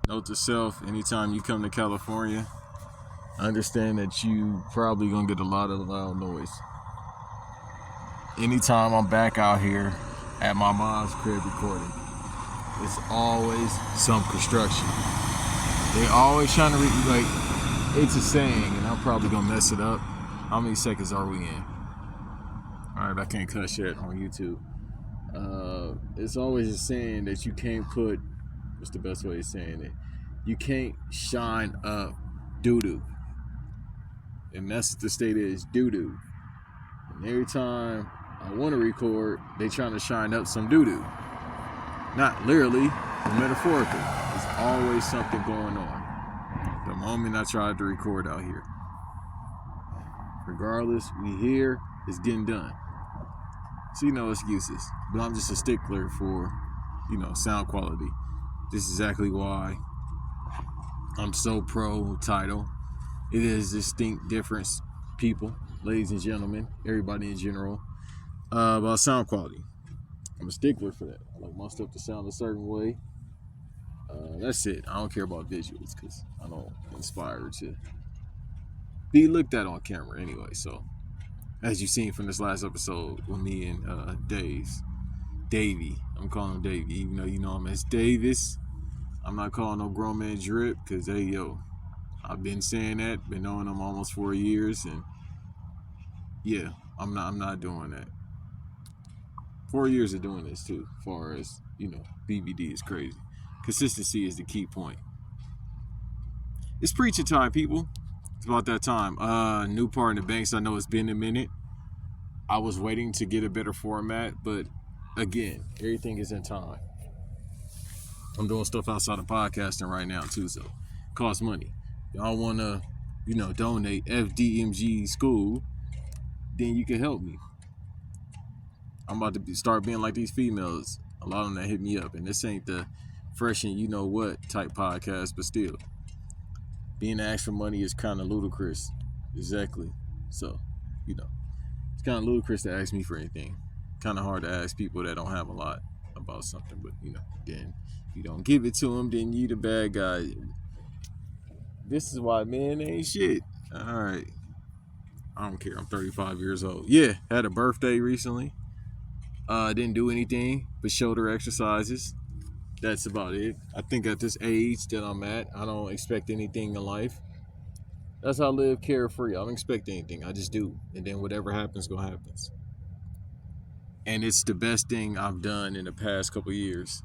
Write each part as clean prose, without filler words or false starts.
Note to self, anytime you come to California, understand that you probably gonna get a lot of loud noise. Anytime I'm back out here at my mom's crib recording, it's always some construction. They always trying to it's a saying, and I'm probably gonna mess it up. How many seconds are we in? Alright, I can't cut shit on YouTube. It's always a saying that you can't put, what's the best way of saying it? You can't shine up doo-doo. And that's what the state is, doo-doo. And every time I want to record, they trying to shine up some doo-doo. Not literally, but metaphorically. There's always something going on. The moment I tried to record out here. Regardless, we here, it's getting done. See, no excuses. But I'm just a stickler for, sound quality. This is exactly why I'm so pro title. It is distinct difference, people, ladies and gentlemen, everybody in general, about sound quality. I'm a stickler for that. I like my stuff to sound a certain way. That's it. I don't care about visuals because I don't inspire to be looked at on camera anyway. So, as you've seen from this last episode with me and Davey. I'm calling him Davey, even though you know him as Davis. I'm not calling no grown man Drip because, hey, yo, I've been saying that, been knowing him almost 4 years, and yeah, I'm not doing that. 4 years of doing this too, as far as, BBD is crazy. Consistency is the key point. It's preaching time, people. It's about that time. New part in the banks. I know it's been a minute. I was waiting to get a better format, but again, everything is in time. I'm doing stuff outside of podcasting right now too, so it costs money. Y'all want to, donate FDMG school, then you can help me. I'm about to start being like these females. A lot of them that hit me up, and this ain't the fresh and you know what type podcast, but still, being asked for money is kind of ludicrous. Exactly. So, it's kind of ludicrous to ask me for anything. Kind of hard to ask people that don't have a lot about something, but then if you don't give it to them, then you the bad guy. This is why men ain't shit. All right. I don't care. I'm 35 years old. Yeah, had a birthday recently. Didn't do anything but shoulder exercises. That's about it. I think at this age that I'm at, I don't expect anything in life. That's how I live carefree. I don't expect anything. I just do. And then whatever happens, gonna happen. And it's the best thing I've done in the past couple years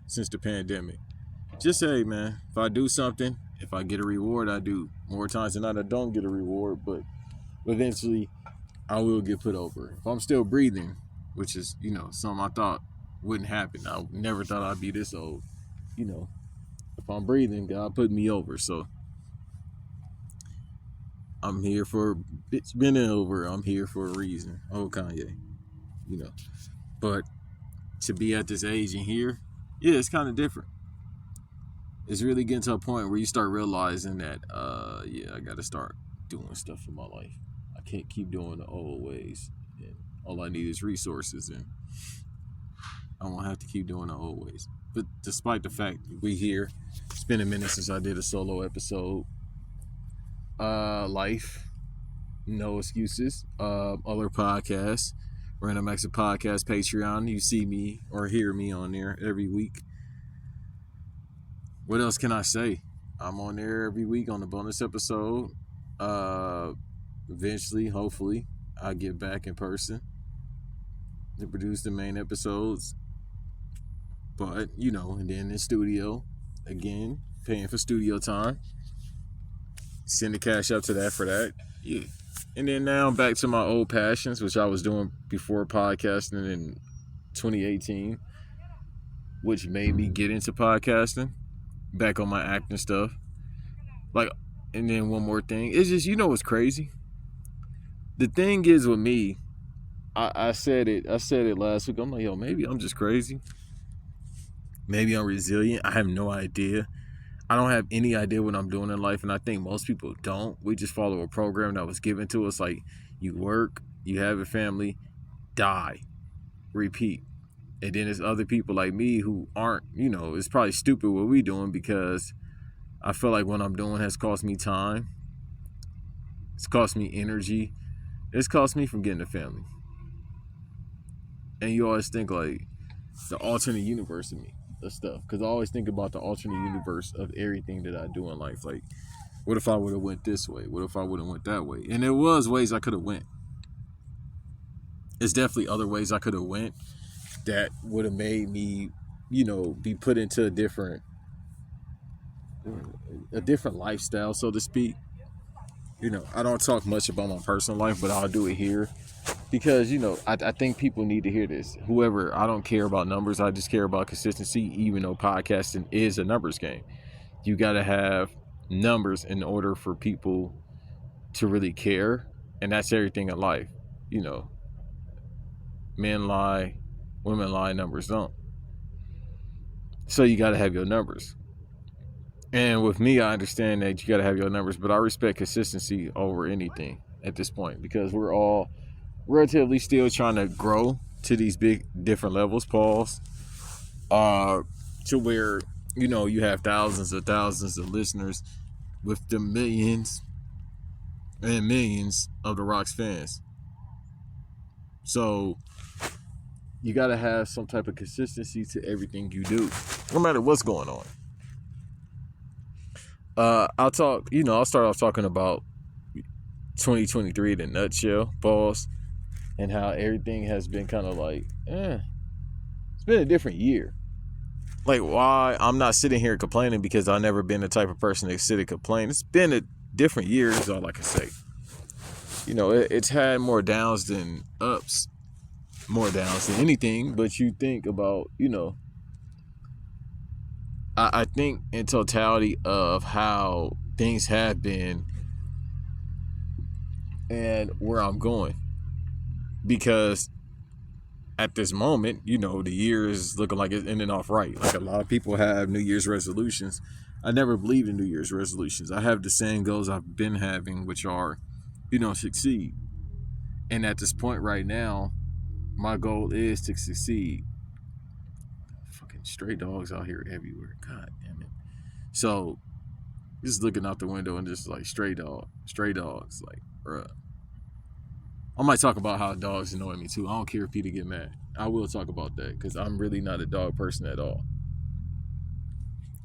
since the pandemic. Just say, man, if I do something, if I get a reward, I do. More times than not, I don't get a reward, but eventually I will get put over. If I'm still breathing, which is, something I thought wouldn't happen. I never thought I'd be this old. If I'm breathing, God put me over. So I'm here for bitch been over. I'm here for a reason. Oh, Kanye. But to be at this age and here, yeah, it's kind of different. It's really getting to a point where you start realizing that, I got to start doing stuff in my life. I can't keep doing the old ways. And all I need is resources, and I won't have to keep doing the old ways. But despite the fact we here, it's been a minute since I did a solo episode. Life, no excuses. Other podcasts, Random Acts of Podcast, Patreon. You see me or hear me on there every week. What else can I say? I'm on there every week on the bonus episode. Eventually, hopefully, I'll get back in person to produce the main episodes. But, and then in studio, again, paying for studio time. Send the cash up to that for that. Yeah. And then now I'm back to my old passions, which I was doing before podcasting in 2018, which made me get into podcasting. Back on my acting stuff. And then one more thing. It's just, what's crazy? The thing is with me, I said it last week. I'm like, yo, maybe I'm just crazy. Maybe I'm resilient. I have no idea. I don't have any idea what I'm doing in life, and I think most people don't. We just follow a program that was given to us. Like, you work, you have a family, die, repeat. And then there's other people like me who aren't, it's probably stupid what we doing, because I feel like what I'm doing has cost me time. It's cost me energy. It's cost me from getting a family. And you always think like the alternate universe of me, the stuff. Because I always think about the alternate universe of everything that I do in life. Like, what if I would have went this way? What if I would have went that way? And there was ways I could have went. There's definitely other ways I could have went that would have made me, be put into a different lifestyle, so to speak. I don't talk much about my personal life, but I'll do it here because, I think people need to hear this. Whoever, I don't care about numbers. I just care about consistency, even though podcasting is a numbers game. You got to have numbers in order for people to really care. And that's everything in life. Men lie, women lie, numbers don't. So you got to have your numbers. And with me, I understand that you got to have your numbers, but I respect consistency over anything at this point, because we're all relatively still trying to grow to these big different levels, Pauls, to where, you have thousands of listeners with the millions and millions of the Rocks fans. So you got to have some type of consistency to everything you do, no matter what's going on. I'll start off talking about 2023 in a nutshell, pause, and how everything has been kind of like, it's been a different year. Like, why I'm not sitting here complaining, because I've never been the type of person to sit and complain. It's been a different year, is all I can say. It's had more downs than ups, more downs than anything, but you think about, I think in totality of how things have been and where I'm going. Because at this moment, the year is looking like it's ending off right. Like, a lot of people have New Year's resolutions. I never believed in New Year's resolutions. I have the same goals I've been having, which are, succeed. And at this point right now, my goal is to succeed. Fucking stray dogs out here everywhere. God damn it. So, just looking out the window and just like stray dogs, like, bruh. I might talk about how dogs annoy me too. I don't care if people get mad. I will talk about that, because I'm really not a dog person at all.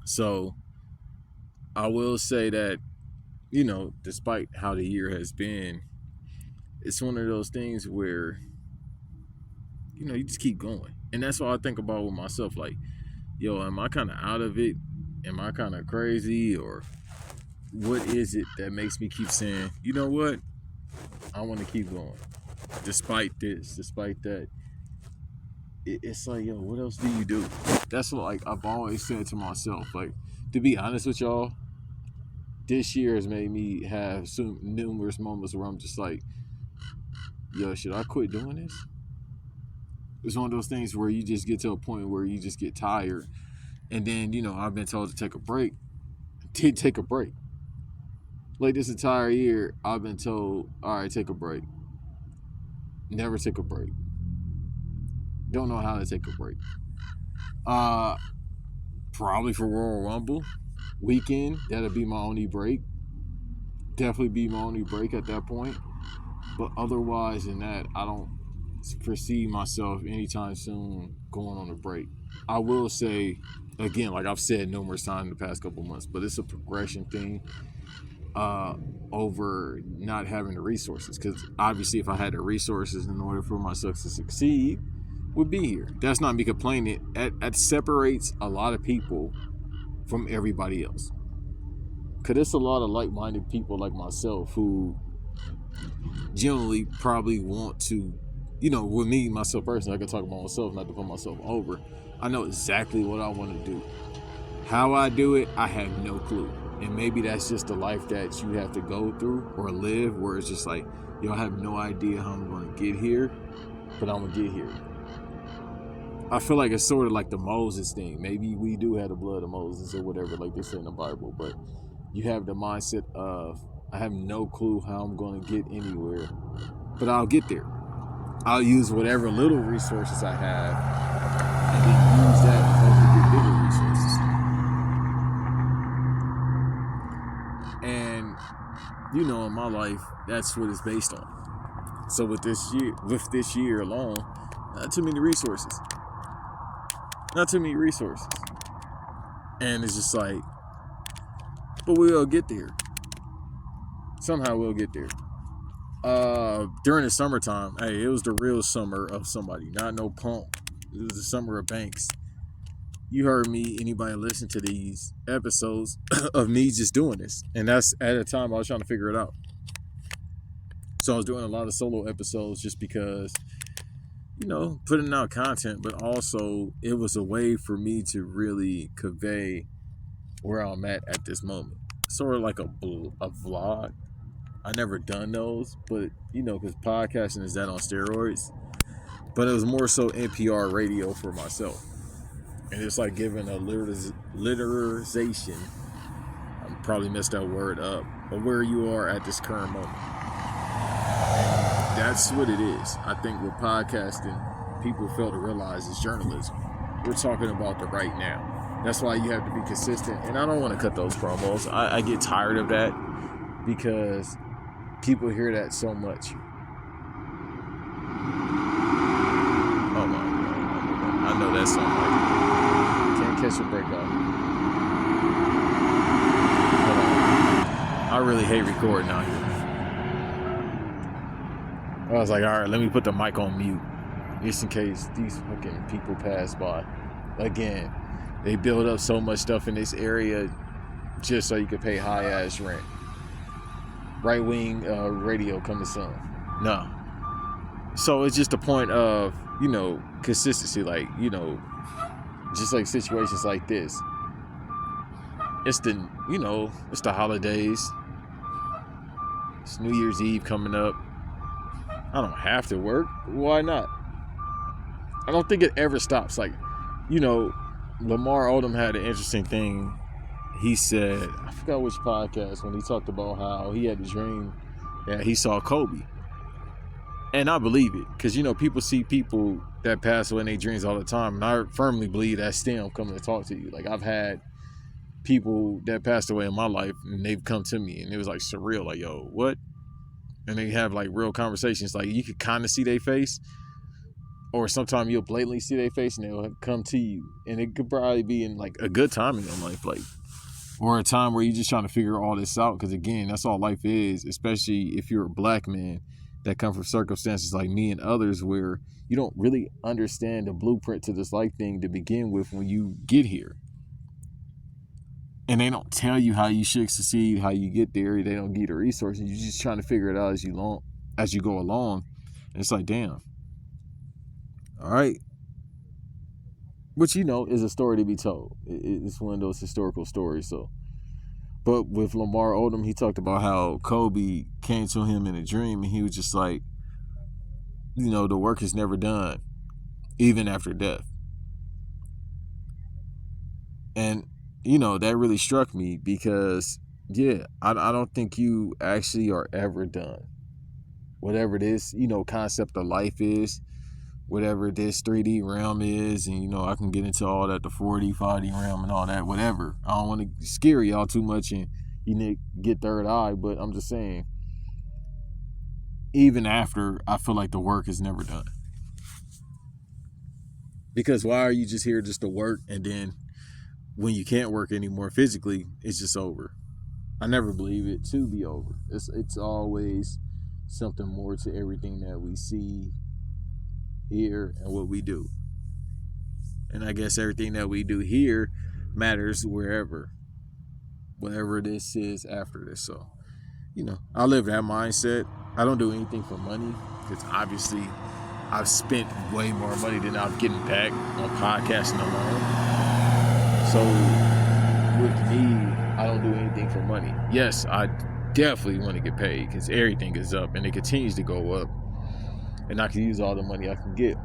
So, I will say that, despite how the year has been, it's one of those things where, you just keep going. And that's what I think about with myself. Like, yo, am I kind of out of it? Am I kind of crazy? Or what is it that makes me keep saying, you know what? I want to keep going. Despite this, despite that. It's like, yo, what else do you do? That's what, like, I've always said to myself. Like, to be honest with y'all, this year has made me have some numerous moments where I'm just like, yo, should I quit doing this? It's one of those things where you just get to a point where you just get tired. And then, I've been told to take a break. Did take a break. Like, this entire year, I've been told, all right, take a break. Never take a break. Don't know how to take a break. Probably for Royal Rumble weekend, that'll be my only break. Definitely be my only break at that point. But otherwise than that, I don't foresee myself anytime soon going on a break. I will say, again, like I've said numerous times in the past couple months, but it's a progression thing over not having the resources. Because obviously, if I had the resources in order for myself to succeed, would be here. That's not me complaining. That separates a lot of people from everybody else. Because there's a lot of like-minded people like myself who generally probably want to, with me, myself personally, I can talk about myself, not to put myself over. I know exactly what I want to do. How I do it, I have no clue. And maybe that's just the life that you have to go through or live, where it's just like, I have no idea how I'm going to get here, but I'm going to get here. I feel like it's sort of like the Moses thing. Maybe we do have the blood of Moses or whatever, like they say in the Bible, but you have the mindset of, I have no clue how I'm going to get anywhere, but I'll get there. I'll use whatever little resources I have then use that to hopefully get bigger resources. And in my life, that's what it's based on. So with this year alone, not too many resources. And it's just like, but we'll get there. Somehow we'll get there. During the summertime, hey, it was the real summer of somebody, not no punk. It was the summer of B.anks. You heard me, anybody listen to these episodes of me just doing this. And that's at a time I was trying to figure it out. So I was doing a lot of solo episodes just because, putting out content, but also it was a way for me to really convey where I'm at this moment. Sort of like a vlog. I never done those, but because podcasting is that on steroids. But it was more so NPR radio for myself. And it's like giving a literization, I probably messed that word up, of where you are at this current moment. And that's what it is. I think with podcasting, people fail to realize is journalism. We're talking about the right now. That's why you have to be consistent. And I don't want to cut those promos. I get tired of that because people hear that so much. Oh my God. I know that song. Can't catch a break off. I really hate recording out here. I was like, all right, let me put the mic on mute. Just in case these fucking people pass by. Again, they build up so much stuff in this area just so you can pay high-ass rent. Right-wing radio coming soon. No. So it's just a point of, consistency. Like, just like situations like this. It's the holidays. It's New Year's Eve coming up. I don't have to work. Why not? I don't think it ever stops. Like, Lamar Odom had an interesting thing. He said, I forgot which podcast, when he talked about how he had a dream that he saw Kobe. And I believe it, because, people see people that pass away in their dreams all the time. And I firmly believe that's them coming to talk to you. Like, I've had people that passed away in my life, and they've come to me, and it was like surreal. Like, yo, what? And they have like real conversations. Like, you could kind of see their face, or sometimes you'll blatantly see their face, and they'll come to you. And it could probably be in like a good time in your life, like, or a time where you're just trying to figure all this out. Because again, that's all life is, especially if you're a black man that come from circumstances like me and others where you don't really understand the blueprint to this life thing to begin with when you get here. And they don't tell you how you should succeed, how you get there. They don't give you the resources. You're just trying to figure it out as you go along. And it's like, damn. All right. Which, is a story to be told. It's one of those historical stories. So, but with Lamar Odom, he talked about how Kobe came to him in a dream, and he was just like, the work is never done, even after death. And that really struck me because, I don't think you actually are ever done. Whatever this, concept of life is, whatever this 3D realm is, and, I can get into all that, the 4D, 5D realm and all that, whatever. I don't want to scare y'all too much and get third eye, but I'm just saying, even after, I feel like the work is never done. Because why are you just here just to work, and then when you can't work anymore physically, it's just over? I never believe it to be over. It's always something more to everything that we see, hear, and what we do. And I guess everything that we do here matters whatever this is after this. So, I live that mindset. I don't do anything for money, because obviously I've spent way more money than I'm getting back on podcasting alone. So with me, I don't do anything for money. Yes, I definitely want to get paid, because everything is up and it continues to go up, and I can use all the money I can get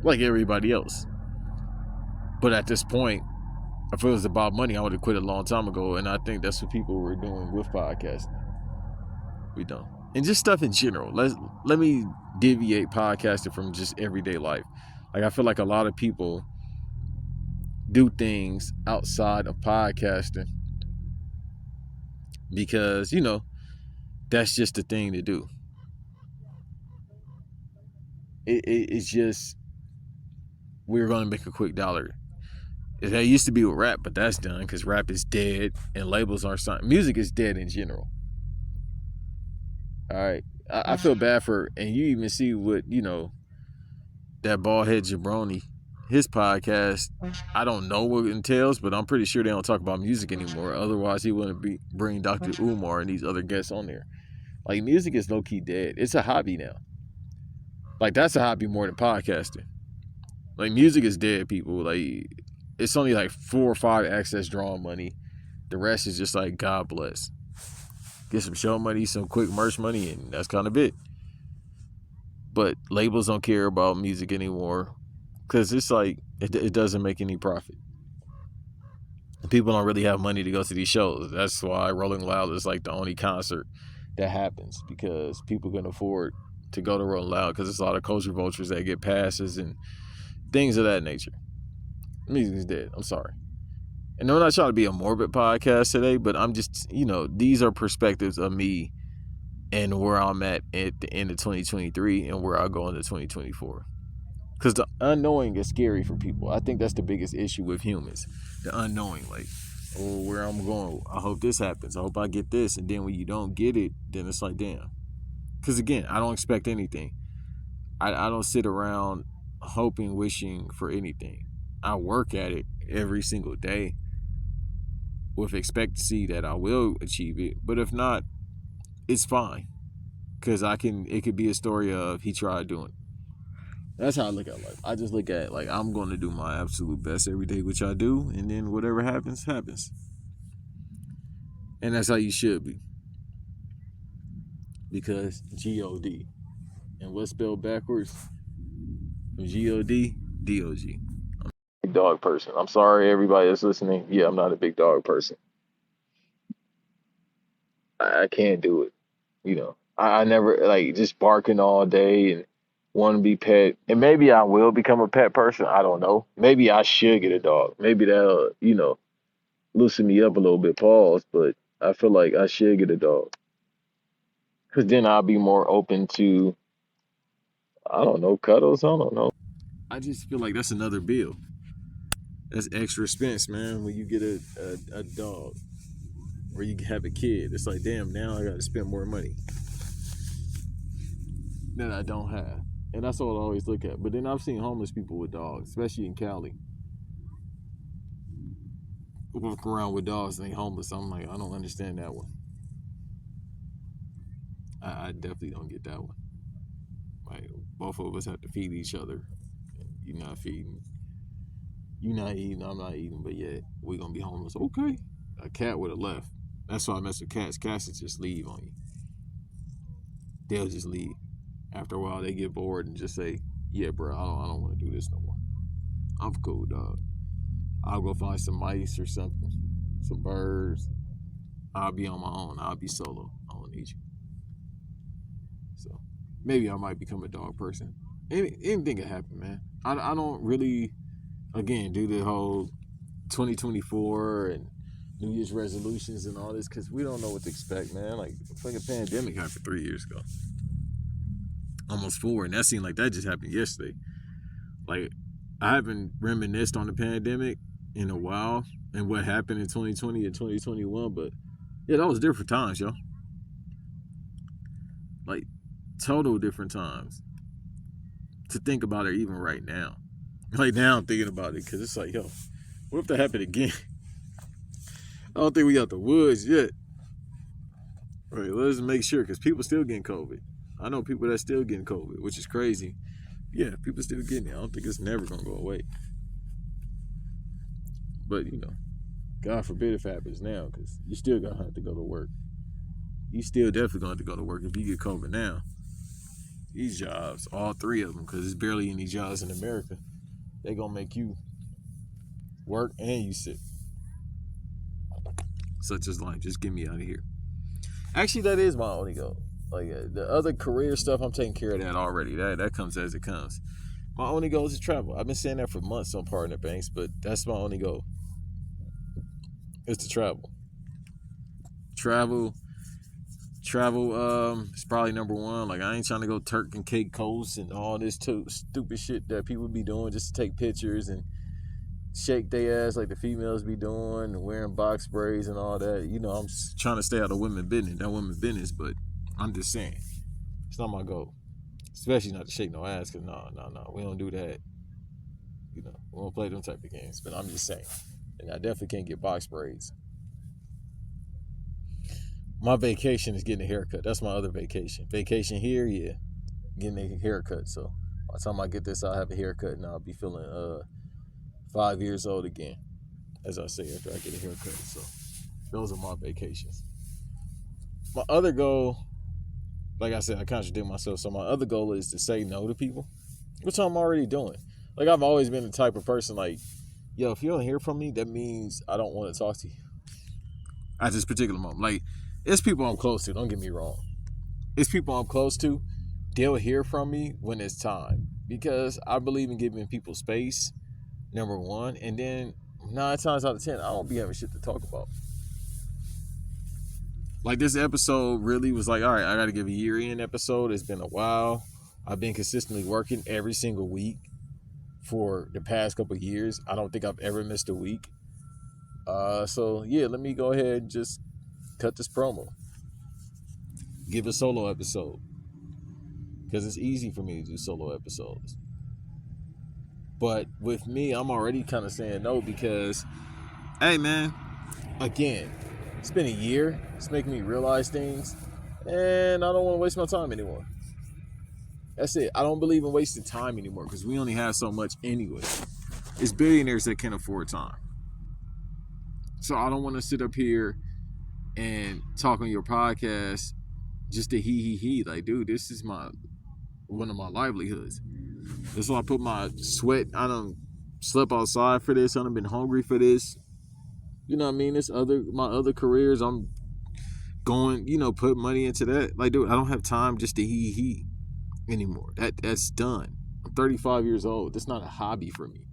like everybody else. But at this point, if it was about money, I would have quit a long time ago. And I think that's what people were doing with podcasting. We don't. And just stuff in general. Let me deviate podcasting from just everyday life. Like, I feel like a lot of people do things outside of podcasting because, that's just the thing to do. It's just, we're going to make a quick dollar. That used to be with rap, but that's done because rap is dead and labels aren't signed. Music is dead in general. All right. I feel bad for, and you even see what, that bald head jabroni, his podcast, I don't know what it entails, but I'm pretty sure they don't talk about music anymore. Otherwise, he wouldn't bring Dr. Umar and these other guests on there. Like, music is low-key dead. It's a hobby now. Like, that's a hobby more than podcasting. Like, music is dead, people. Like, it's only like 4 or 5 access drawing money. The rest is just like, God bless. Get some show money, some quick merch money, and that's kind of it. But labels don't care about music anymore because it's like, it doesn't make any profit. People don't really have money to go to these shows. That's why Rolling Loud is like the only concert that happens, because people can afford to go to Rolling Loud because there's a lot of culture vultures that get passes and things of that nature. Music is dead. I'm sorry. And I'm not trying to be a morbid podcast today, but I'm just, these are perspectives of me and where I'm at the end of 2023 and where I go into 2024. Because the unknowing is scary for people. I think that's the biggest issue with humans. The unknowing, like, oh, where I'm going, I hope this happens. I hope I get this. And then when you don't get it, then it's like, damn. Because again, I don't expect anything. I don't sit around hoping, wishing for anything. I work at it every single day with expectancy that I will achieve it. But if not, it's fine. Because it could be a story of he tried doing it. That's how I look at life. I just look at, like, I'm going to do my absolute best every day, which I do, and then whatever happens, happens. And that's how you should be. Because G-O-D. And what's spelled backwards? G-O-D, D-O-G. I'm not a big dog person. I'm sorry, everybody that's listening. Yeah, I'm not a big dog person. I can't do it. I never, like, just barking all day and want to be pet. And maybe I will become a pet person. I don't know. Maybe I should get a dog. Maybe that'll, loosen me up a little bit, pause. But I feel like I should get a dog. Because then I'll be more open to, I don't know, cuddles. I don't know. I just feel like that's another bill. That's extra expense, man, when you get a dog or you have a kid. It's like, damn, now I got to spend more money that I don't have. And that's what I always look at. But then I've seen homeless people with dogs, especially in Cali. Walk around with dogs and they homeless. I'm like, I don't understand that one. I definitely don't get that one. Like, both of us have to feed each other. You're not feeding. You're not eating, I'm not eating, but yet we're going to be homeless. Okay. A cat would have left. That's why I mess with cats. Cats just leave on you. They'll just leave. After a while, they get bored and just say, yeah, bro, I don't want to do this no more. I'm cool, dog. I'll go find some mice or something, some birds. I'll be on my own. I'll be solo. I don't need you. So maybe I might become a dog person. Anything can happen, man. I don't really, again, do the whole 2024 and New Year's resolutions and all this, because we don't know what to expect, man. Like, it's like a pandemic happened 3 years ago. Almost 4, and that seemed like that just happened yesterday. Like, I haven't reminisced on the pandemic in a while and what happened in 2020 and 2021, but yeah, that was different times, y'all. Like, total different times. To think about it even right now. Like, now I'm thinking about it because it's like, yo, what if that happened again? I don't think we got the woods yet. Right, let's make sure, because people still getting COVID. I know people that still getting COVID, which is crazy. Yeah, people still getting it. I don't think it's never going to go away. But, God forbid if it happens now, because you still going to have to go to work. You still definitely going to have to go to work if you get COVID now. These jobs, all 3 of them, because there's barely any jobs in America, they going to make you work and you sick. Such as life. Just get me out of here. Actually, that is my only goal. Like, the other career stuff, I'm taking care of that already. That comes as it comes. My only goal is to travel. I've been saying that for months on P.ardon Banks, but that's my only goal. Is to travel. Travel is probably number one. Like, I ain't trying to go Turk and Cape Coast and all this stupid shit that people be doing just to take pictures and shake their ass like the females be doing and wearing box braids and all that. You know, I'm trying to stay out of women's business. That women's business, but I'm just saying, it's not my goal. Especially not to shake no ass, because no, we don't do that. You know, we don't play them type of games. But I'm just saying, and I definitely can't get box braids. My vacation is getting a haircut. That's my other vacation. Vacation here, yeah, getting a haircut. So by the time I get this, I'll have a haircut and I'll be feeling 5 years old again, as I say, after I get a haircut. So those are my vacations. My other goal, like I said, I contradict myself. So my other goal is to say no to people, which I'm already doing. Like, I've always been the type of person like, yo, if you don't hear from me, that means I don't want to talk to you at this particular moment. Like, it's people I'm close to, don't get me wrong. It's people I'm close to, they'll hear from me when it's time. Because I believe in giving people space, number one. And then 9 times out of 10, I don't be having shit to talk about. Like, this episode really was like, all right, I got to give a year-end episode. It's been a while. I've been consistently working every single week for the past couple of years. I don't think I've ever missed a week. So, yeah, let me go ahead and just cut this promo. Give a solo episode. Because it's easy for me to do solo episodes. But with me, I'm already kind of saying no because, hey, man, again, it's been a year. It's making me realize things. And I don't want to waste my time anymore. That's it. I don't believe in wasting time anymore because we only have so much anyway. It's billionaires that can afford time. So I don't want to sit up here and talk on your podcast just to he. Like, dude, this is one of my livelihoods. That's why I put my sweat. I done slept outside for this. I done been hungry for this. You know what I mean? My other careers, I'm going, put money into that. Like, dude, I don't have time just to he anymore. That's done. I'm 35 years old. That's not a hobby for me.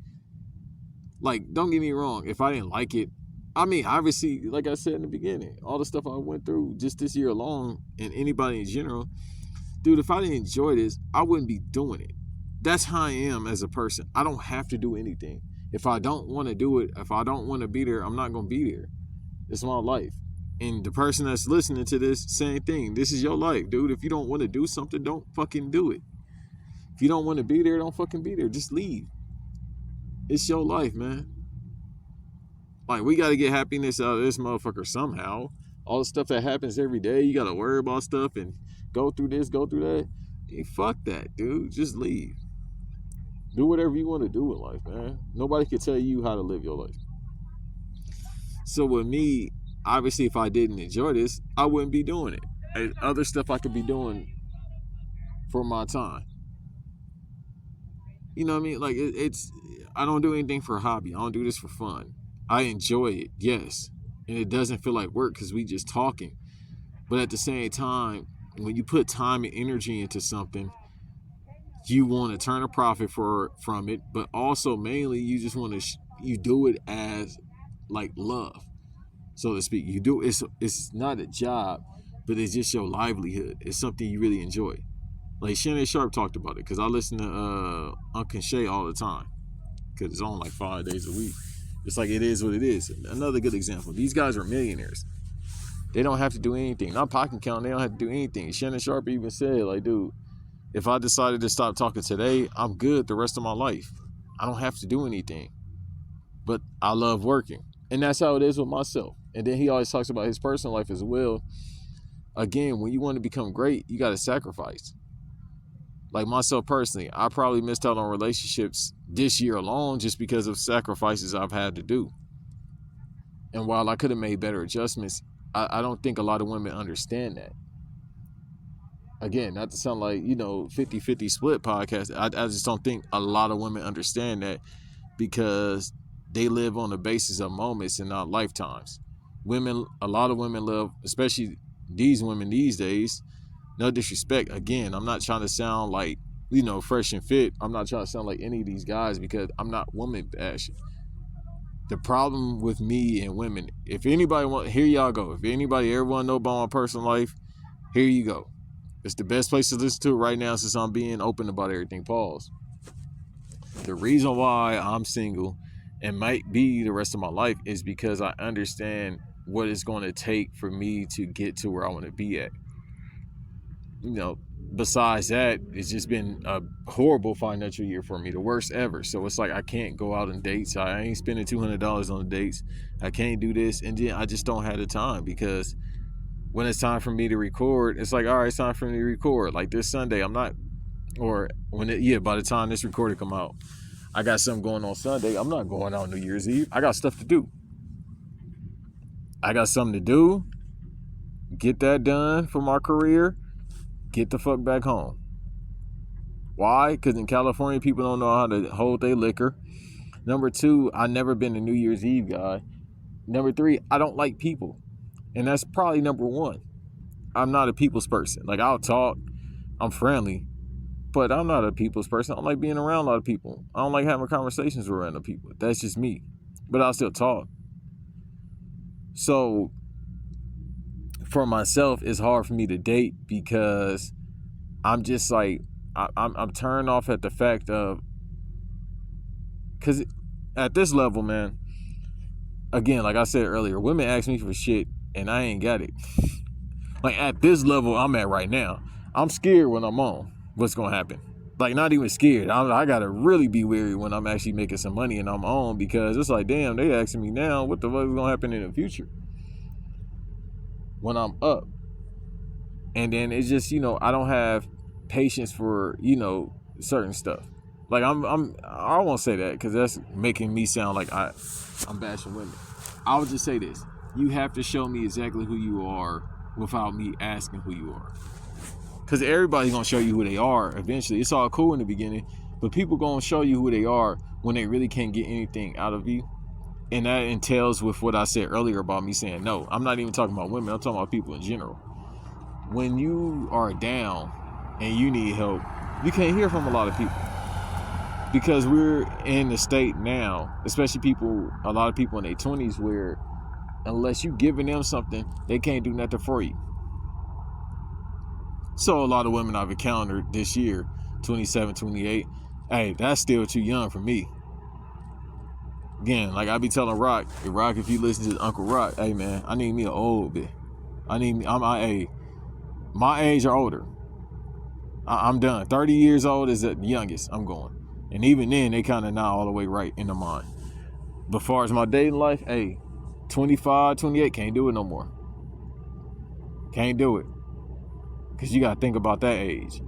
Like, don't get me wrong. If I didn't like it, I mean, obviously, like I said in the beginning, all the stuff I went through just this year alone, and anybody in general, dude, if I didn't enjoy this, I wouldn't be doing it. That's how I am as a person. I don't have to do anything. If I don't want to do it, if I don't want to be there, I'm not going to be there. It's my life. And the person that's listening to this, same thing. This is your life, dude. If you don't want to do something, don't fucking do it. If you don't want to be there, don't fucking be there. Just leave. It's your life, man. Like, we got to get happiness out of this motherfucker somehow. All the stuff that happens every day, you got to worry about stuff and go through this, go through that. Hey, fuck that, dude. Just leave. Do whatever you want to do in life, man. Nobody can tell you how to live your life. So with me, obviously, if I didn't enjoy this, I wouldn't be doing it. And other stuff I could be doing for my time. You know what I mean? Like, I don't do anything for a hobby. I don't do this for fun. I enjoy it, yes. And it doesn't feel like work because we just talking. But at the same time, when you put time and energy into something, you want to turn a profit from it, but also mainly you just want to you do it as like love, so to speak. You do it's not a job, but it's just your livelihood. It's something you really enjoy. Like Shannon Sharp talked about it because I listen to Uncle Shay all the time because it's on like 5 days a week. It's like it is what it is. Another good example. These guys are millionaires. They don't have to do anything. Not pocket count. They don't have to do anything. Shannon Sharp even said, like, dude, if I decided to stop talking today, I'm good the rest of my life. I don't have to do anything. But I love working. And that's how it is with myself. And then he always talks about his personal life as well. Again, when you want to become great, you got to sacrifice. Like myself personally, I probably missed out on relationships this year alone just because of sacrifices I've had to do. And while I could have made better adjustments, I don't think a lot of women understand that. Again, not to sound like, 50-50 split podcast. I just don't think a lot of women understand that because they live on the basis of moments and not lifetimes. A lot of women live, especially these women these days, no disrespect. Again, I'm not trying to sound like fresh and fit. I'm not trying to sound like any of these guys because I'm not woman bashing. The problem with me and women, if anybody here y'all go. If anybody ever want to know about my personal life, here you go. It's the best place to listen to it right now since I'm being open about everything. Pause. The reason why I'm single and might be the rest of my life is because I understand what it's going to take for me to get to where I want to be at. Besides that, it's just been a horrible financial year for me, the worst ever. So it's like I can't go out on dates. I ain't spending $200 on dates. I can't do this. And then I just don't have the time because when it's time for me to record, it's like, all right, it's time for me to record. Like this Sunday, I'm not, or by the time this recording come out, I got something going on Sunday. I'm not going out New Year's Eve. I got stuff to do. I got something to do. Get that done for my career. Get the fuck back home. Why? Because in California, people don't know how to hold their liquor. Number 2, I never been a New Year's Eve guy. Number 3, I don't like people. And that's probably number 1. I'm not a people's person. Like, I'll talk. I'm friendly. But I'm not a people's person. I don't like being around a lot of people. I don't like having conversations with random people. That's just me. But I'll still talk. So, for myself, it's hard for me to date because I'm just like, I'm turned off at the fact of, because at this level, man, again, like I said earlier, women ask me for shit and I ain't got it. Like at this level I'm at right now, I'm scared when I'm on what's gonna happen. Like not even scared. I gotta really be wary when I'm actually making some money and I'm on, because it's like, damn, they asking me now, what the fuck is gonna happen in the future when I'm up? And then it's just, I don't have patience for, certain stuff. Like I won't say that because that's making me sound like I'm bashing women. I would just say this: you have to show me exactly who you are without me asking who you are. Because everybody's gonna show you who they are eventually. It's all cool in the beginning, but people gonna show you who they are when they really can't get anything out of you. And that entails with what I said earlier about me saying no. I'm not even talking about women. I'm talking about people in general. When you are down and you need help, you can't hear from a lot of people. Because we're in the state now, especially a lot of people in their 20s, where unless you giving them something, they can't do nothing for you. So a lot of women I've encountered this year, 27, 28, hey, that's still too young for me. Again, like I be telling Rock, hey, Rock, if you listen to Uncle Rock, hey man, I need me an old bit. My age or older. I'm done. 30 years old is the youngest I'm going. And even then, they kind of not all the way right in the mind. But as far as my dating life, hey, 25, 28, can't do it no more. Can't do it. Because you got to think about that age.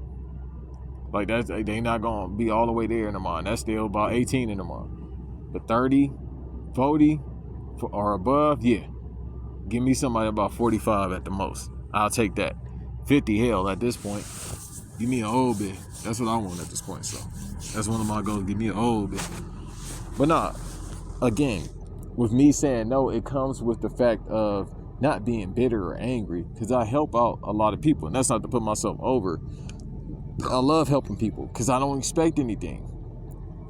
Like, they not going to be all the way there in the mind. That's still about 18 in the mind. But 30, 40, or above, yeah. Give me somebody about 45 at the most. I'll take that. 50, hell, at this point. Give me an old bit. That's what I want at this point, so. That's one of my goals, give me an old bit. But nah, again, with me saying no, it comes with the fact of not being bitter or angry, because I help out a lot of people, and that's not to put myself over. I love helping people because I don't expect anything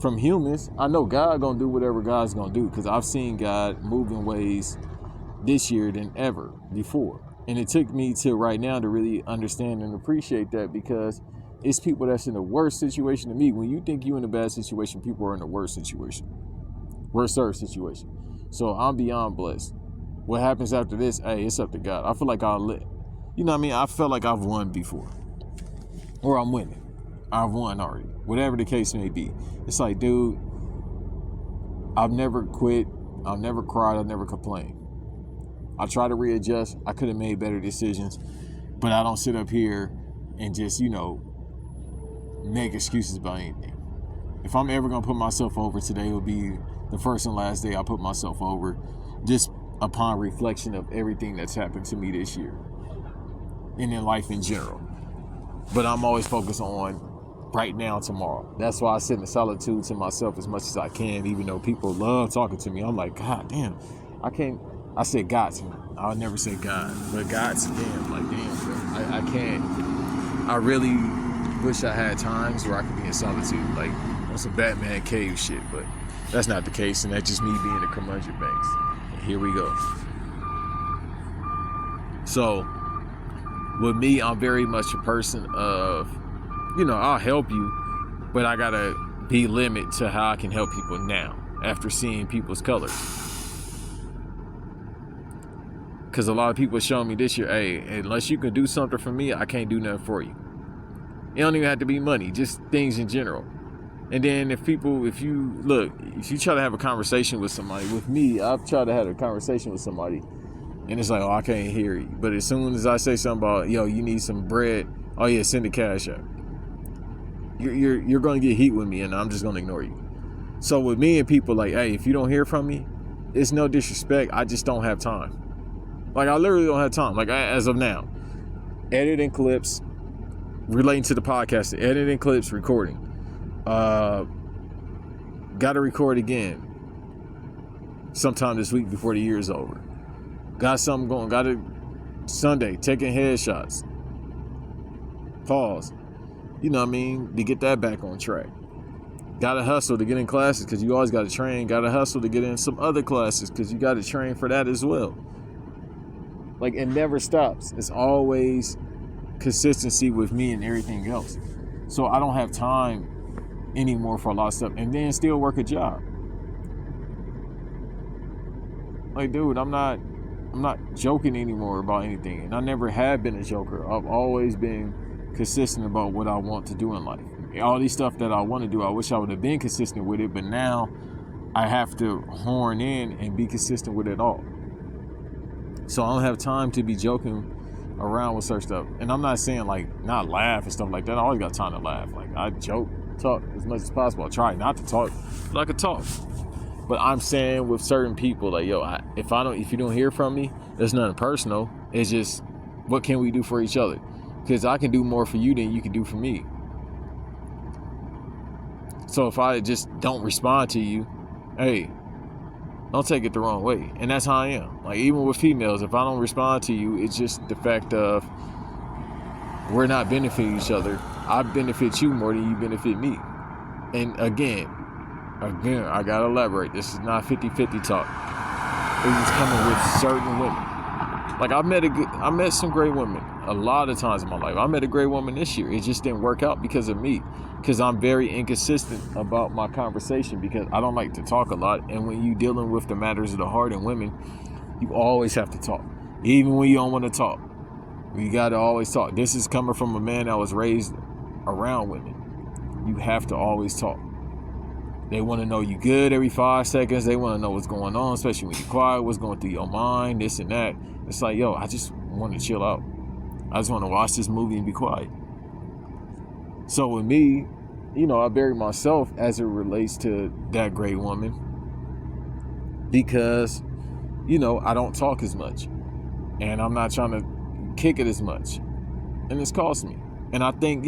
from humans. I know God gonna do whatever God's gonna do, because I've seen God move in ways this year than ever before. And it took me to right now to really understand and appreciate that, because it's people that's in the worst situation than me. When you think you're in a bad situation, people are in the worst situation. Worst served situation. So I'm beyond blessed. What happens after this, hey, it's up to God. I feel like I felt like I've won before. Or I'm winning. I've won already. Whatever the case may be. It's like, dude, I've never quit. I've never cried. I've never complained. I try to readjust. I could have made better decisions. But I don't sit up here and just, make excuses about anything. If I'm ever going to put myself over, today will be the first and last day I put myself over, just upon reflection of everything that's happened to me this year and in life in general. But I'm always focused on right now, tomorrow. That's why I sit in solitude to myself as much as I can, even though people love talking to me. I'm like, God damn, I said God to me. I'll never say God, but God's damn, like damn, bro. I can't. I really wish I had times where I could be in solitude, like on some Batman cave shit, but that's not the case, and that's just me being a curmudgeon Banks. And here we go. So, with me, I'm very much a person of, I'll help you, but I gotta be limited to how I can help people now, after seeing people's colors. Because a lot of people showing me this year, hey, unless you can do something for me, I can't do nothing for you. It don't even have to be money, just things in general. And then if you try to have a conversation with somebody, with me, I've tried to have a conversation with somebody, and it's like, oh, I can't hear you. But as soon as I say something about, yo, you need some bread, oh yeah, send the cash out. You're going to get heat with me, and I'm just going to ignore you. So with me and people, like, hey, if you don't hear from me, it's no disrespect, I just don't have time. Like, I literally don't have time. Like, as of now, editing clips, relating to the podcast, editing clips, recording. Got to record again sometime this week before the year is over. Got something going. Got it Sunday, taking headshots. Pause. You know what I mean? To get that back on track. Got to hustle to get in classes because you always got to train. Got to hustle to get in some other classes because you got to train for that as well. Like, it never stops. It's always consistency with me and everything else. So I don't have time anymore for a lot of stuff, and then still work a job. Like, dude, I'm not joking anymore about anything, and I never have been a joker. I've always been consistent about what I want to do in life. All these stuff that I want to do, I wish I would have been consistent with it, but now I have to horn in and be consistent with it all. So I don't have time to be joking around with certain stuff. And I'm not saying, like, not laugh and stuff like that. I always got time to laugh. Like, I joke, talk as much as possible. I try not to talk, but I could talk. But I'm saying with certain people, like, yo, if you don't hear from me, there's nothing personal. It's just, what can we do for each other? Because I can do more for you than you can do for me. So if I just don't respond to you, hey, don't take it the wrong way. And that's how I am. Like, even with females, if I don't respond to you, it's just the fact of we're not benefiting each other. I benefit you more than you benefit me. And again, I gotta elaborate. This is not 50-50 talk. It's coming with certain women. Like, I met some great women a lot of times in my life. I met a great woman this year. It just didn't work out because of me. Because I'm very inconsistent about my conversation, because I don't like to talk a lot. And when you're dealing with the matters of the heart and women, you always have to talk. Even when you don't want to talk, you got to always talk. This is coming from a man that was raised around women. You have to always talk. They want to know you good every 5 seconds. They want to know what's going on, especially when you're quiet, what's going through your mind, this and that. It's like, yo, I just want to chill out. I just want to watch this movie and be quiet. So with me, I bury myself as it relates to that great woman, because, I don't talk as much, and I'm not trying to kick it as much, and it's cost me. And I think,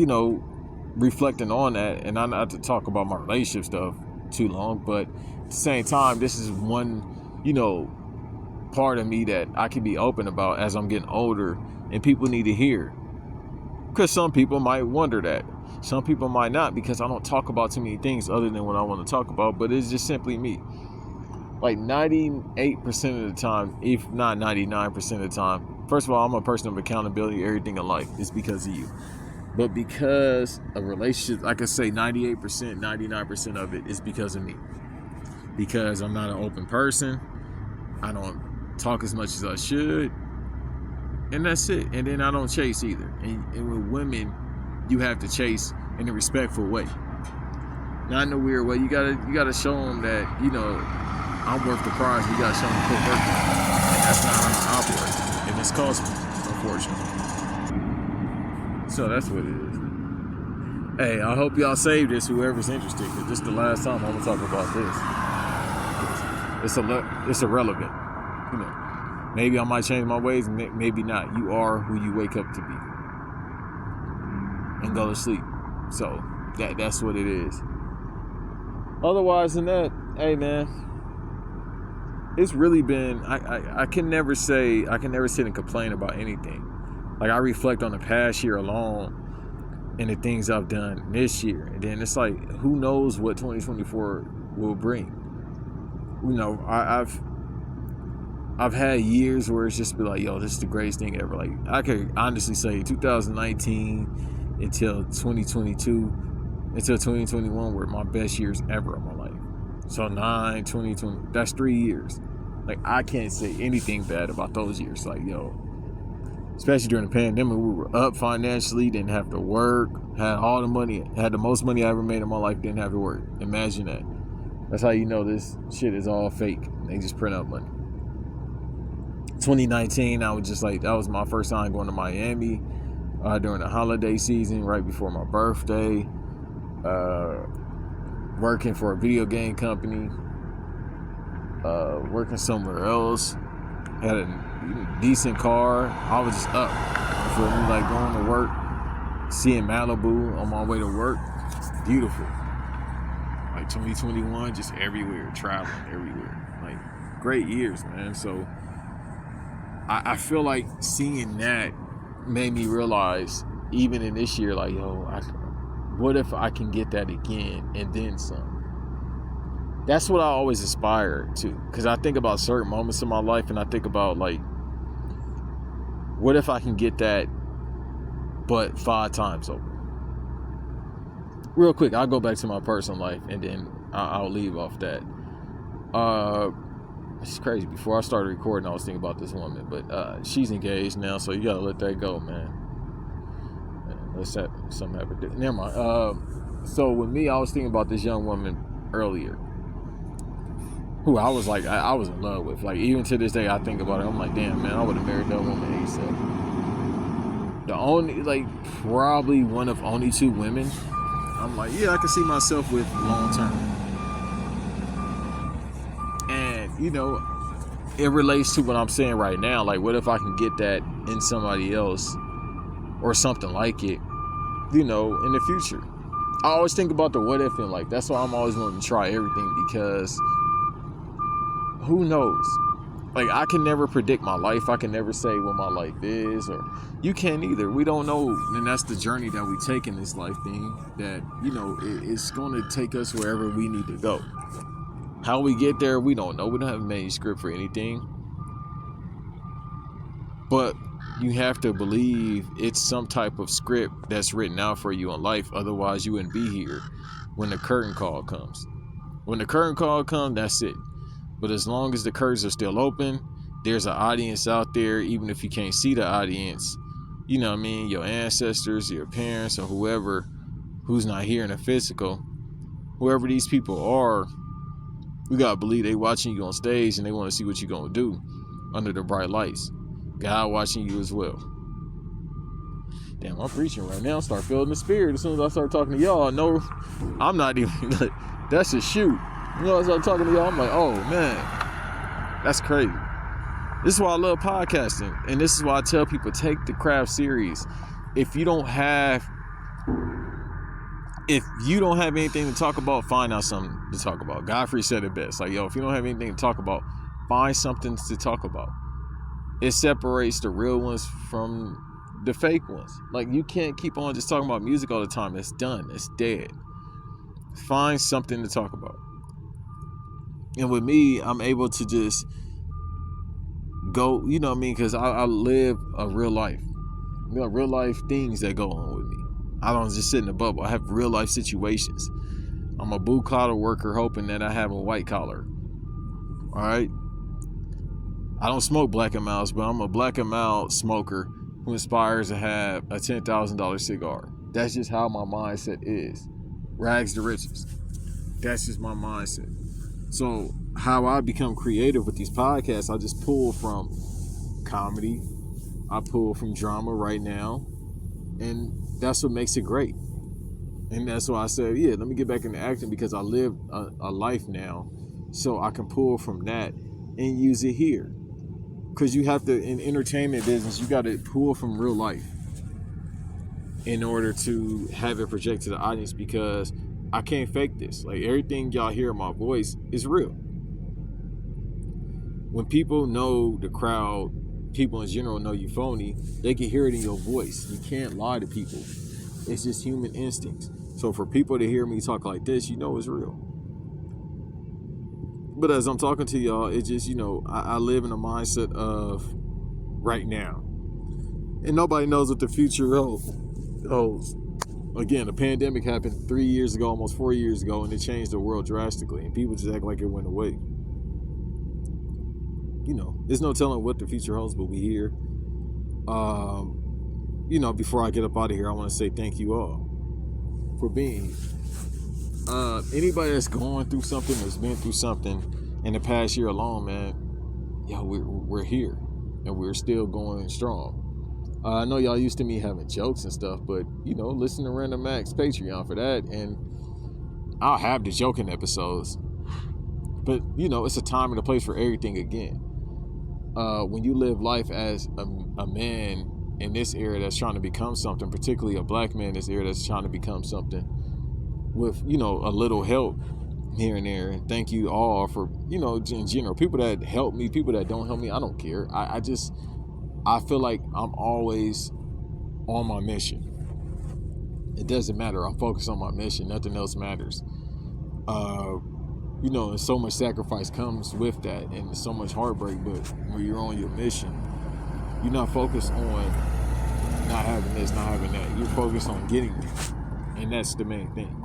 reflecting on that, and I'm not to talk about my relationship stuff too long, but at the same time, this is one, part of me that I can be open about as I'm getting older, and people need to hear. Because some people might wonder that. Some people might not, because I don't talk about too many things other than what I want to talk about, but it's just simply me. Like 98% of the time, if not 99% of the time, first of all, I'm a person of accountability. Everything in life is because of you. But because a relationship, I could say 98%, 99% of it is because of me. Because I'm not an open person. I don't talk as much as I should. And that's it. And then I don't chase either. And with women, you have to chase in a respectful way. Not in a weird way. You gotta show them that, I'm worth the prize. You gotta show them put work in. And that's not how I operate. And it's cost me, unfortunately. So that's what it is. Hey, I hope y'all save this, whoever's interested, because this is the last time I'm gonna talk about this. It's irrelevant. Maybe I might change my ways, maybe not. You are who you wake up to be and go to sleep. So that's what it is. Otherwise than that, hey man, it's really been, I can never sit and complain about anything. Like, I reflect on the past year alone, and the things I've done this year. And then it's like, who knows what 2024 will bring? You know, I've had years where it's just be like, yo, this is the greatest thing ever. Like, I could honestly say 2019 until 2022, until 2021 were my best years ever of my life. So 2020, that's 3 years. Like, I can't say anything bad about those years. Like, yo, especially during the pandemic, we were up financially, didn't have to work, had all the money, had the most money I ever made in my life, didn't have to work. Imagine that. That's how you know this shit is all fake. They just print out money. 2019, I was just like, that was my first time going to Miami during the holiday season, right before my birthday. Working for a video game company. Working somewhere else. Had a decent car. I was just up. You feel me? Like going to work, seeing Malibu on my way to work. Beautiful. Like 2021, just everywhere, traveling everywhere. Like great years, man. So I feel like seeing that made me realize, even in this year, like, yo, what if I can get that again and then some? That's what I always aspire to, because I think about certain moments in my life and I think about, like, what if I can get that but 5 times over? Real quick, I'll go back to my personal life and then I'll leave off that. It's crazy. Before I started recording, I was thinking about this woman, but she's engaged now, so you gotta let that go, man. Let's have something happen. Never mind. So with me, I was thinking about this young woman earlier, who I was like, I was in love with. Like, even to this day, I think about it. I'm like, damn, man, I would have married that woman ASAP. The only, like, probably one of only 2 women I'm like, yeah, I can see myself with long term. And, you know, it relates to what I'm saying right now. Like, what if I can get that in somebody else or something like it, you know, in the future? I always think about the what if, and like, that's why I'm always wanting to try everything, because who knows? Like, I can never predict my life. I can never say what my life is, or you can't either. We don't know. And that's the journey that we take in this life thing, that, you know, it's going to take us wherever we need to go. How we get there, we don't know. We don't have a manuscript for anything. But you have to believe it's some type of script that's written out for you in life. Otherwise, you wouldn't be here when the curtain call comes. When the curtain call comes, that's it. But as long as the curtains are still open, there's an audience out there. Even if you can't see the audience, you know what I mean? Your ancestors, your parents, or whoever who's not here in the physical, whoever these people are, you gotta believe they watching you on stage and they want to see what you're gonna do under the bright lights. God watching you as well. Damn, I'm preaching right now. Start feeling the spirit as soon as I start talking to y'all. No, I'm not even like, that's a shoot. You know, as I'm talking to y'all, I'm like, oh man, that's crazy. This is why I love podcasting, and this is why I tell people, take the craft serious. If you don't have anything to talk about, find out something to talk about. Godfrey said it best. Like, yo, if you don't have anything to talk about, find something to talk about. It separates the real ones from the fake ones. Like, you can't keep on just talking about music all the time. It's done. It's dead. Find something to talk about. And with me, I'm able to just go, you know what I mean? Because I live a real life. You know, real life things that go on with me. I don't just sit in a bubble. I have real life situations. I'm a blue collar worker hoping that I have a white collar. All right? I don't smoke Black & Milds, but I'm a Black & Mild smoker who aspires to have a $10,000 cigar. That's just how my mindset is. Rags to riches. That's just my mindset. So how I become creative with these podcasts, I just pull from comedy. I pull from drama right now. And that's what makes it great. And that's why I said, yeah, let me get back into acting, because I live a life now. So I can pull from that and use it here. Because you have to, in entertainment business, you got to pull from real life in order to have it project to the audience, because I can't fake this. Like, everything y'all hear in my voice is real. When people know the crowd, people in general know you phony, they can hear it in your voice. You can't lie to people. It's just human instincts. So for people to hear me talk like this, you know it's real. But as I'm talking to y'all, it's just, I live in a mindset of right now. And nobody knows what the future holds. Again, the pandemic happened 3 years ago, almost 4 years ago, and it changed the world drastically. And people just act like it went away. There's no telling what the future holds, but we here. Before I get up out of here, I want to say thank you all for being here. Anybody that's going through something, that's been through something in the past year alone, man, we're here and we're still going strong. I know y'all used to me having jokes and stuff, but listen to Random Max Patreon for that, and I'll have the joking episodes. But it's a time and a place for everything again. When you live life as a man in this era that's trying to become something, particularly a black man in this era that's trying to become something, with a little help here and there. And thank you all for in general, people that help me, people that don't help me, I don't care. I feel like I'm always on my mission. It doesn't matter. I'm focused on my mission. Nothing else matters. And so much sacrifice comes with that, and so much heartbreak. But when you're on your mission, you're not focused on not having this, not having that. You're focused on getting it, and that's the main thing.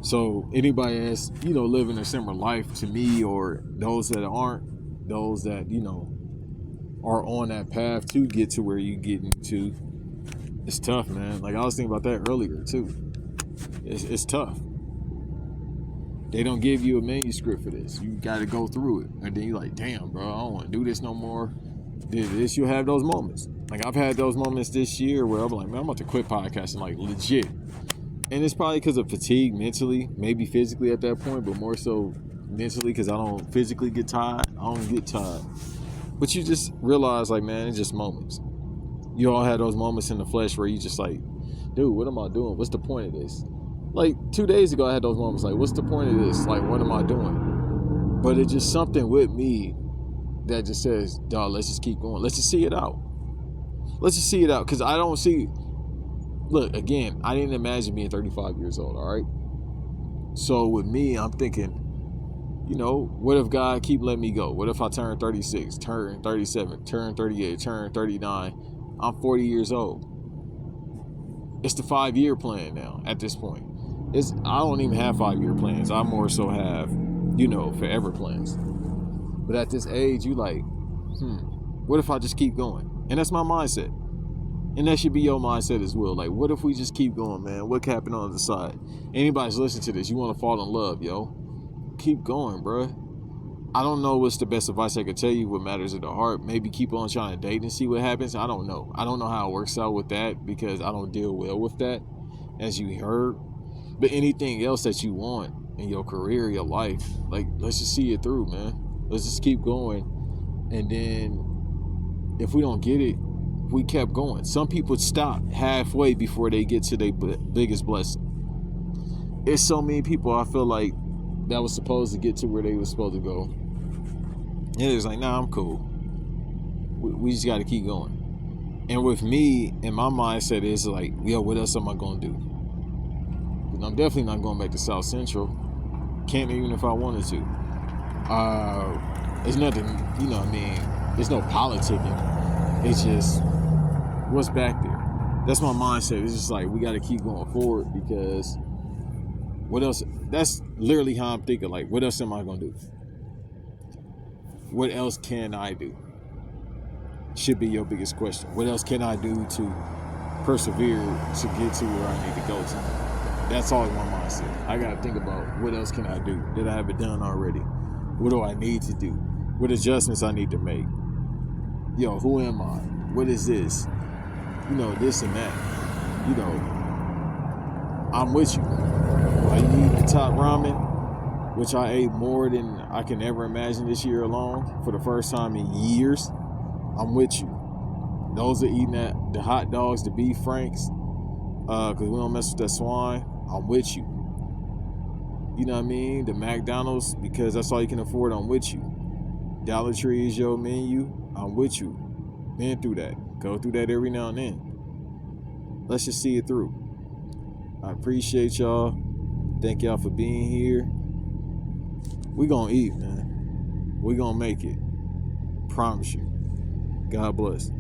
So anybody that's living a similar life to me, or those that aren't, those that are on that path to get to where you getting to, it's tough, man. Like I was thinking about that earlier too. It's tough. They don't give you a manuscript for this. You got to go through it, and then you're like, damn, bro, I don't want to do this no more. This, you'll have those moments. Like I've had those moments this year where I'm like, man, I'm about to quit podcasting, like legit. And it's probably because of fatigue mentally, maybe physically at that point, but more so mentally because I don't physically get tired. I don't get tired. But you just realize, like, man, it's just moments. You all had those moments in the flesh where you just like, dude, what am I doing? What's the point of this? Like 2 days ago, I had those moments like, what's the point of this? Like, what am I doing? But it's just something with me that just says, dog, let's just keep going. Let's just see it out. Let's just see it out. Because I don't see... Look, again, I didn't imagine being 35 years old, all right? So with me, I'm thinking, what if God keep letting me go? What if I turn 36, turn 37, turn 38, turn 39? I'm 40 years old. It's the 5-year plan now at this point. I don't even have 5-year plans. I more so have, forever plans. But at this age, you like, what if I just keep going? And that's my mindset. And that should be your mindset as well. Like, what if we just keep going, man? What can happen on the side? Anybody's listening to this, you want to fall in love, yo. Keep going, bro. I don't know what's the best advice I could tell you, what matters at the heart. Maybe keep on trying to date and see what happens. I don't know. I don't know how it works out with that because I don't deal well with that, as you heard. But anything else that you want in your career, your life, like, let's just see it through, man. Let's just keep going. And then if we don't get it, we kept going. Some people stop halfway before they get to their biggest blessing. It's so many people I feel like that was supposed to get to where they were supposed to go. And it's like, nah, I'm cool. We just got to keep going. And with me, and my mindset is like, yo, what else am I going to do? Because I'm definitely not going back to South Central. Can't even if I wanted to. It's nothing, there's no politicking. It's just what's back there. That's my mindset. It's just like, we got to keep going forward because what else? That's literally how I'm thinking. Like, what else am I going to do? What else can I do? Should be your biggest question. What else can I do to persevere to get to where I need to go to? That's always my mindset. I got to think about what else can I do that I haven't done already? What do I need to do? What adjustments I need to make? Yo, who am I? What is this? This and that. I'm with you. Are you eating the top ramen, which I ate more than I can ever imagine this year alone for the first time in years? I'm with you. Those that eating the hot dogs, the beef franks, because we don't mess with that swine, I'm with you. You know what I mean? The McDonald's, because that's all you can afford, I'm with you. Dollar Tree is your menu, I'm with you. Been through that. Go through that every now and then. Let's just see it through. I appreciate y'all. Thank y'all for being here. We gonna eat, man. We gonna make it. Promise you. God bless.